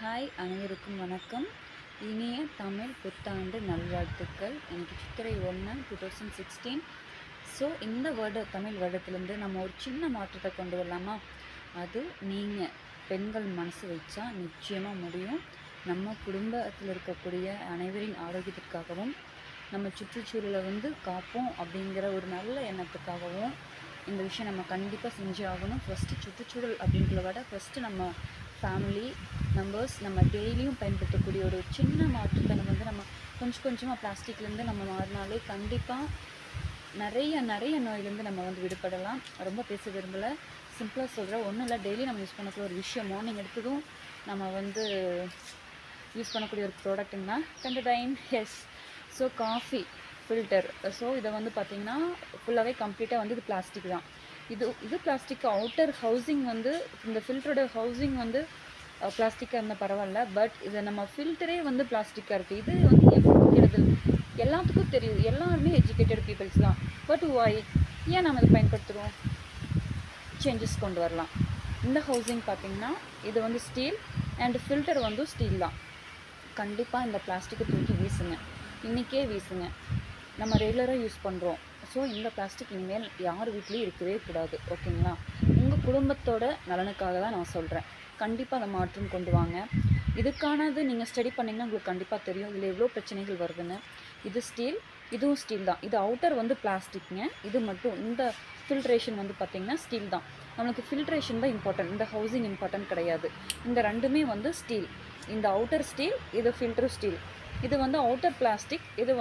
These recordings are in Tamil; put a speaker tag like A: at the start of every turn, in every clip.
A: ஹாய், அனைவருக்கும் வணக்கம். இனிய தமிழ் புத்தாண்டு நல்வாழ்த்துக்கள். எனக்கு சித்திரை 1 2016. ஸோ இந்த தமிழ் வருடத்துலேருந்து நம்ம ஒரு சின்ன மாற்றத்தை கொண்டு வரலாமா? அது நீங்கள் பெண்கள் மனசு வச்சா நிச்சயமாக முடியும். நம்ம குடும்பத்தில் இருக்கக்கூடிய அனைவரின் ஆரோக்கியத்திற்காகவும் நம்ம சுற்றுச்சூழலை காப்போம் அப்படிங்கிற ஒரு நல்ல எண்ணத்துக்காகவும் இந்த விஷயம் நம்ம கண்டிப்பாக செஞ்சு ஆகணும். ஃபஸ்ட்டு சுற்றுச்சூழல் அப்படின்றத விட ஃபஸ்ட்டு நம்ம ஃபேமிலி மெம்பர்ஸ் நம்ம டெய்லியும் பயன்படுத்தக்கூடிய ஒரு சின்ன மாற்றத்தை நம்ம கொஞ்சம் கொஞ்சமாக பிளாஸ்டிக்லேருந்து நம்ம மாறினாலே கண்டிப்பாக நிறைய நோயிலேருந்து நம்ம விடுபடலாம். ரொம்ப பேச விரும்பலை, சிம்பிளாக சொல்கிறேன். ஒன்றும் இல்லை, டெய்லி நம்ம யூஸ் பண்ணக்கூடிய ஒரு விஷயம், மார்னிங் எடுத்ததும் நம்ம யூஸ் பண்ணக்கூடிய ஒரு ப்ராடக்ட்டுன்னா time yes. So coffee filter. So இதை பார்த்திங்கன்னா ஃபுல்லாகவே கம்ப்ளீட்டாக இது பிளாஸ்டிக் தான். இது பிளாஸ்டிக் அவுட்டர் ஹவுசிங் இந்த ஃபில்டரோட ஹவுசிங் பிளாஸ்டிக்காக இருந்தால் பரவாயில்ல, பட் இதை நம்ம ஃபில்டரே பிளாஸ்டிக்காக இருக்குது. இது எப்படி எல்லாத்துக்கும் தெரியும், எல்லாருமே எஜுகேட்டட் பீப்புள்ஸ் தான். பட் வாய் ஏன் நம்ம இதை பயன்படுத்துகிறோம்? சேஞ்சஸ் கொண்டு வரலாம். இந்த ஹவுசிங் பார்த்திங்கன்னா இது ஸ்டீல் அண்ட் ஃபில்டர் ஸ்டீல் தான். கண்டிப்பாக இந்த பிளாஸ்டிக்கை தூக்கி வீசுங்க, இன்றைக்கே வீசுங்க. நம்ம ரெகுலராக யூஸ் பண்ணுறோம். ஸோ இந்த பிளாஸ்டிக் இனிமேல் யார் வீட்லேயும் இருக்கவே கூடாது, ஓகேங்களா? உங்கள் குடும்பத்தோட நலனுக்காக தான் நான் சொல்கிறேன். கண்டிப்பாக அதை மாற்றம் கொண்டு வாங்க. இதுக்கானது நீங்கள் ஸ்டடி பண்ணிங்கன்னா உங்களுக்கு கண்டிப்பாக தெரியும் இதில் எவ்வளோ பிரச்சனைகள் வருதுன்னு. இது ஸ்டீல், இதுவும் ஸ்டீல் தான். இது அவுட்டர் பிளாஸ்டிக்ங்க. இது மட்டும் இந்த ஃபில்ட்ரேஷன் பார்த்திங்கன்னா ஸ்டீல் தான். நம்மளுக்கு ஃபில்ட்ரேஷன் தான் இம்பார்ட்டன்ட், இந்த ஹவுசிங் இம்பார்ட்டன்ட் கிடையாது. இந்த ரெண்டுமே ஸ்டீல். இந்த அவுட்டர் ஸ்டீல், இது ஃபில்டர் ஸ்டீல். இது அவுட்டர் பிளாஸ்டிக், இது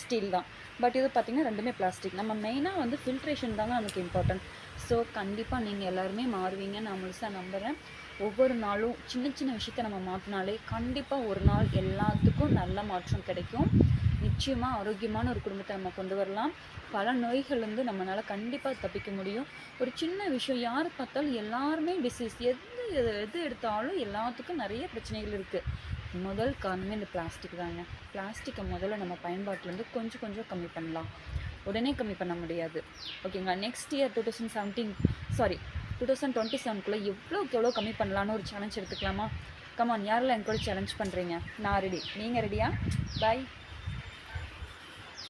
A: ஸ்டீல் தான். பட் இது பார்த்திங்கன்னா ரெண்டுமே பிளாஸ்டிக். நம்ம மெயினாக ஃபில்ட்ரேஷன் தாங்க நமக்கு இம்பார்ட்டன்ட். ஸோ கண்டிப்பாக நீங்கள் எல்லாருமே மாறுவீங்க, நான் முழுசாக நம்புகிறேன். ஒவ்வொரு நாளும் சின்ன சின்ன விஷயத்தை நம்ம மாற்றினாலே கண்டிப்பாக ஒரு நாள் எல்லாத்துக்கும் நல்ல மாற்றம் கிடைக்கும். நிச்சயமாக ஆரோக்கியமான ஒரு குடும்பத்தை நம்ம கொண்டு வரலாம். பல நோய்கள் நம்மளால் கண்டிப்பாக தப்பிக்க முடியும். ஒரு சின்ன விஷயம், யார் பார்த்தாலும் எல்லாருமே டிசீஸ், எது எடுத்தாலும் எல்லாத்துக்கும் நிறைய பிரச்சனைகள் இருக்குது. முதல் காரணமே இந்த பிளாஸ்டிக் தாங்க. பிளாஸ்டிக்கை முதல்ல நம்ம பயன்பாட்டிலேருந்து கொஞ்சம் கொஞ்சம் கம்மி பண்ணலாம். உடனே கம்மி பண்ண முடியாது, ஓகேங்களா? நெக்ஸ்ட் இயர் 2027 எவ்வளோ கம்மி பண்ணலான்னு ஒரு சேலஞ்ச் எடுத்துக்கலாமா? கமான், யாரெல்லாம் என் கூட சேலஞ்ச் பண்ணுறீங்க? நான் ரெடி, நீங்கள் ரெடியா? பாய்.